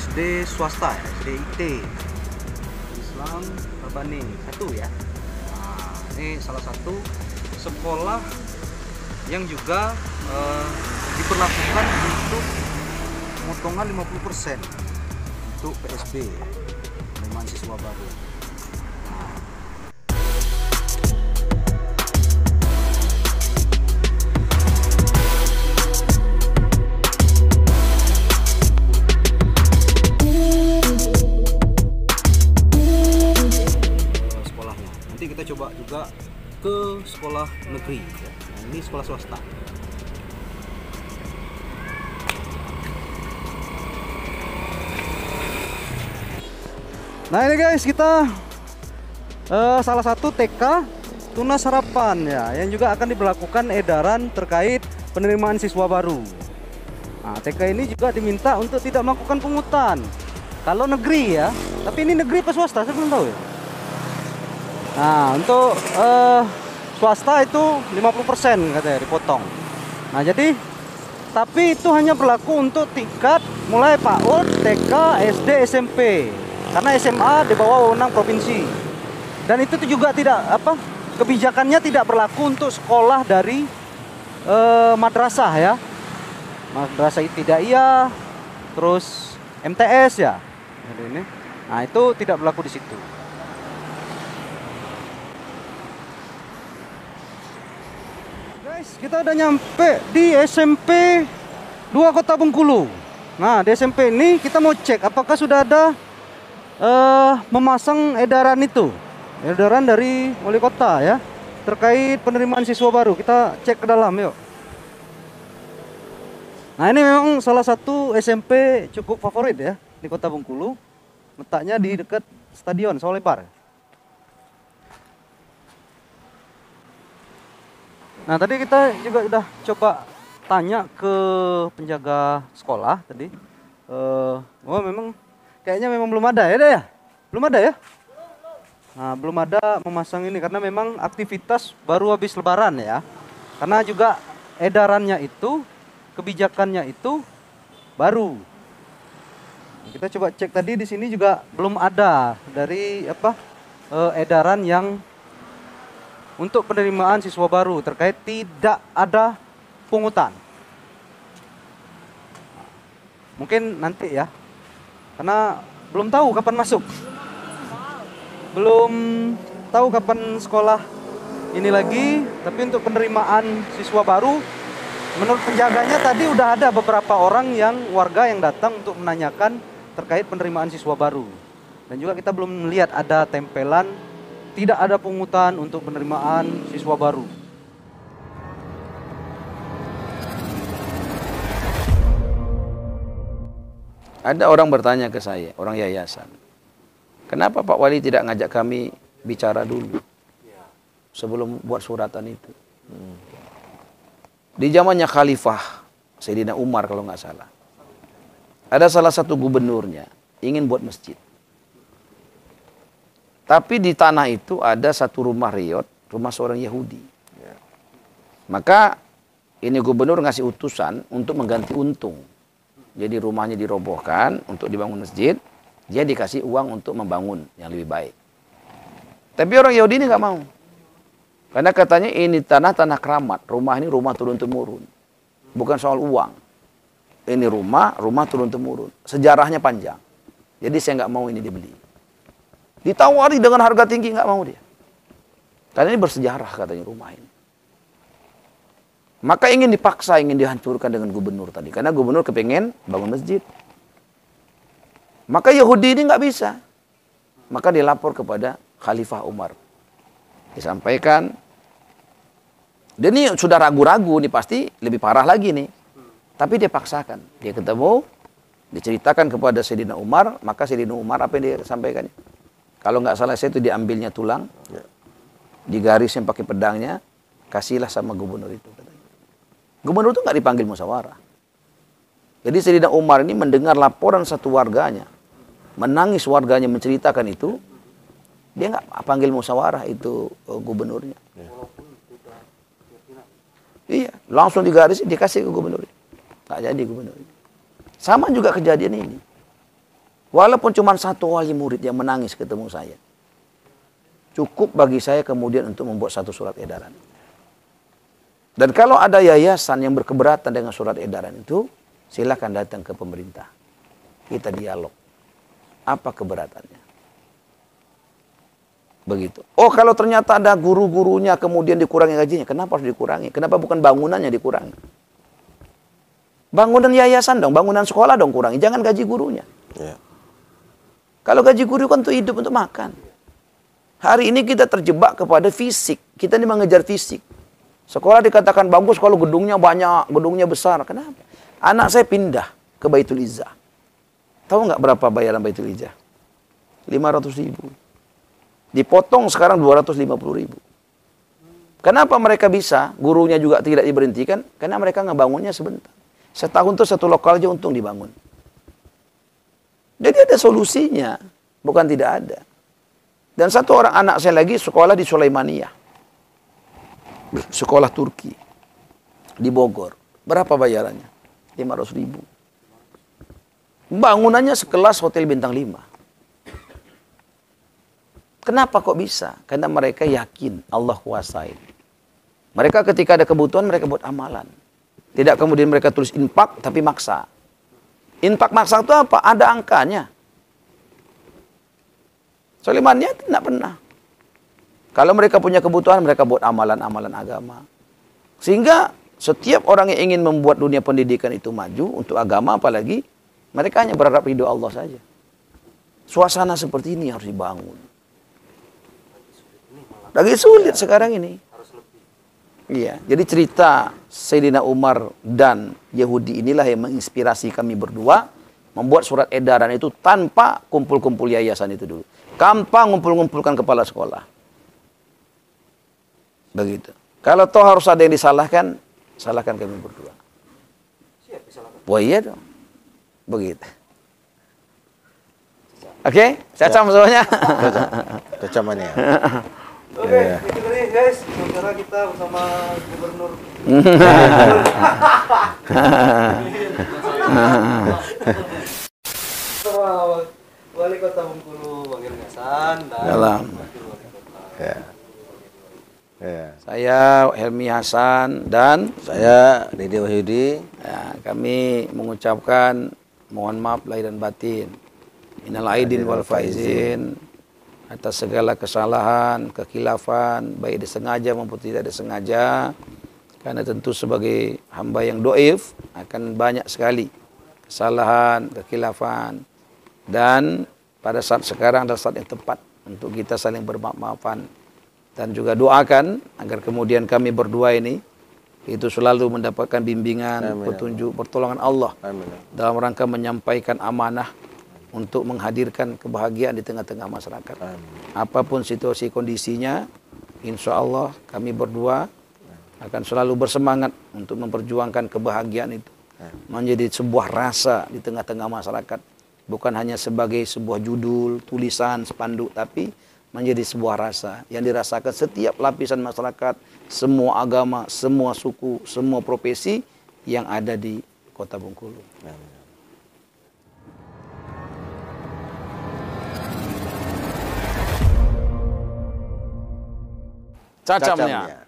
SD swasta ya, SD IT Islam Rabani 1 ya. Nah, ini salah satu sekolah yang juga diberlakukan untuk potongan 50% untuk PSB, penerimaan siswa baru. Sekolahnya nanti kita coba juga ke sekolah negeri ya. Nah, ini sekolah swasta. Nah ini guys, kita salah satu TK Tunas Harapan ya, yang juga akan diberlakukan edaran terkait penerimaan siswa baru. Nah, TK ini juga diminta untuk tidak melakukan pungutan kalau negeri ya, tapi ini negeri apa swasta saya belum tahu ya. Nah untuk swasta itu 50% katanya dipotong. Nah jadi tapi itu hanya berlaku untuk tingkat mulai PAUD, TK, SD, SMP. Karena SMA di bawah wewenang provinsi. Dan itu juga tidak kebijakannya tidak berlaku untuk sekolah dari madrasah ya. Madrasah ibtidaiyah, terus MTS ya. Jadi ini. Nah, itu tidak berlaku di situ. Guys, kita udah nyampe di SMP 2 Kota Bengkulu. Nah, di SMP ini kita mau cek apakah sudah ada memasang edaran itu, edaran dari wali kota ya, terkait penerimaan siswa baru. Kita cek ke dalam yuk. Nah ini memang salah satu SMP cukup favorit ya di Kota Bengkulu, letaknya di dekat Stadion Sawah-Lebar. Nah tadi kita juga udah coba tanya ke penjaga sekolah tadi, memang kayaknya memang belum ada ya, belum ada ya. Nah, belum ada memasang ini karena memang aktivitas baru habis Lebaran ya. Karena juga edarannya itu, kebijakannya itu baru. Kita coba cek tadi di sini juga belum ada dari edaran yang untuk penerimaan siswa baru terkait tidak ada pungutan. Mungkin nanti ya. Karena belum tahu kapan masuk, belum tahu kapan sekolah ini lagi. Tapi untuk penerimaan siswa baru, menurut penjaganya tadi udah ada beberapa orang warga yang datang untuk menanyakan terkait penerimaan siswa baru. Dan juga kita belum melihat ada tempelan tidak ada pungutan untuk penerimaan siswa baru. Ada orang bertanya ke saya, orang yayasan, kenapa Pak Wali tidak ngajak kami bicara dulu sebelum buat suratan itu? Di zamannya Khalifah Sayyidina Umar kalau nggak salah, ada salah satu gubernurnya ingin buat masjid. Tapi di tanah itu ada satu rumah riot, rumah seorang Yahudi. Maka ini gubernur ngasih utusan untuk mengganti untung. Jadi rumahnya dirobohkan untuk dibangun masjid, dia dikasih uang untuk membangun yang lebih baik. Tapi orang Yahudi ini nggak mau. Karena katanya ini tanah keramat, rumah ini rumah turun-temurun. Bukan soal uang. Ini rumah turun-temurun. Sejarahnya panjang. Jadi saya nggak mau ini dibeli. Ditawari dengan harga tinggi, nggak mau dia. Karena ini bersejarah katanya rumah ini. Maka ingin dipaksa, ingin dihancurkan dengan gubernur tadi. Karena gubernur kepengen bangun masjid. Maka Yahudi ini nggak bisa. Maka dia lapor kepada Khalifah Umar. Disampaikan. Dia ini sudah ragu-ragu, nih pasti lebih parah lagi nih. Tapi dia paksakan. Dia ketemu, diceritakan kepada Sayyidina Umar. Maka Sayyidina Umar apa yang dia sampaikan? Kalau nggak salah saya itu diambilnya tulang. Digarisnya pakai pedangnya. Kasihlah sama gubernur itu. Gubernur itu nggak dipanggil musyawarah. Jadi Sayyidina Umar ini mendengar laporan satu warganya. Menangis warganya menceritakan itu. Dia nggak panggil musyawarah itu gubernurnya. Iya, langsung digaris, dikasih ke gubernur. Nggak jadi gubernur. Sama juga kejadian ini. Walaupun cuma satu wali murid yang menangis ketemu saya. Cukup bagi saya kemudian untuk membuat satu surat edaran. Dan kalau ada yayasan yang berkeberatan dengan surat edaran itu, silakan datang ke pemerintah. Kita dialog. Apa keberatannya? Begitu. Oh, kalau ternyata ada guru-gurunya kemudian dikurangi gajinya, kenapa harus dikurangi? Kenapa bukan bangunannya dikurangi? Bangunan yayasan dong, bangunan sekolah dong kurangi, jangan gaji gurunya. Ya. Kalau gaji guru kan untuk hidup, untuk makan. Hari ini kita terjebak kepada fisik. Kita ini mengejar fisik. Sekolah dikatakan bagus kalau gedungnya banyak, gedungnya besar. Kenapa? Anak saya pindah ke Baitul Izzah. Tahu nggak berapa bayaran Baitul Izzah? 500.000. Dipotong sekarang 250.000. Kenapa mereka bisa? Gurunya juga tidak diberhentikan. Karena mereka ngebangunnya sebentar. Setahun itu satu lokal aja untung dibangun. Jadi ada solusinya, bukan tidak ada. Dan satu orang anak saya lagi sekolah di Sulaimaniyah. Sekolah Turki. Di Bogor. Berapa bayarannya? 500.000. Bangunannya sekelas hotel bintang 5. Kenapa kok bisa? Karena mereka yakin Allah kuasai. Mereka ketika ada kebutuhan mereka buat amalan. Tidak kemudian mereka tulis infak tapi maksa. Infak maksa itu apa? Ada angkanya. Sulaimaniyah tidak pernah. Kalau mereka punya kebutuhan, mereka buat amalan-amalan agama. Sehingga setiap orang yang ingin membuat dunia pendidikan itu maju, untuk agama apalagi, mereka hanya berharap ridho Allah saja. Suasana seperti ini harus dibangun. Lagi sulit sekarang ini. Iya, jadi cerita Sayyidina Umar dan Yahudi inilah yang menginspirasi kami berdua membuat surat edaran itu tanpa kumpul-kumpul yayasan itu dulu. Tanpa ngumpul-ngumpulkan kepala sekolah. Begitu. Kalau toh harus ada yang disalahkan, salahkan kami berdua. Siap disalahkan. Wah iya dong. Begitu. Oke, cacam semuanya. Kecamannya. Oke, itu tadi guys, wawancara kita bersama Gubernur. Wali Kota Bengkulu, Bang Ireng Hasan dan Dalam. Wakil Wali Kota. Ya. Ya. Saya Helmi Hasan dan Saya Dede Wahyudi. ya, kami mengucapkan mohon maaf lahir dan batin. Minal aidin wal faizin atas segala kesalahan, kekhilafan, baik disengaja maupun tidak disengaja. Karena tentu sebagai hamba yang doif akan banyak sekali kesalahan, kekhilafan. Dan pada saat sekarang adalah saat yang tepat untuk kita saling bermaaf-maafan. Dan juga doakan agar kemudian kami berdua ini itu selalu mendapatkan bimbingan, Amin. petunjuk, pertolongan Allah. Amin. Dalam rangka menyampaikan amanah untuk menghadirkan kebahagiaan di tengah-tengah masyarakat. Amin. Apapun situasi kondisinya, insya Allah kami berdua akan selalu bersemangat untuk memperjuangkan kebahagiaan itu. Menjadi sebuah rasa di tengah-tengah masyarakat. Bukan hanya sebagai sebuah judul, tulisan, spanduk, tapi menjadi sebuah rasa yang dirasakan setiap lapisan masyarakat, semua agama, semua suku, semua profesi yang ada di Kota Bengkulu. Amin. Cacamnya.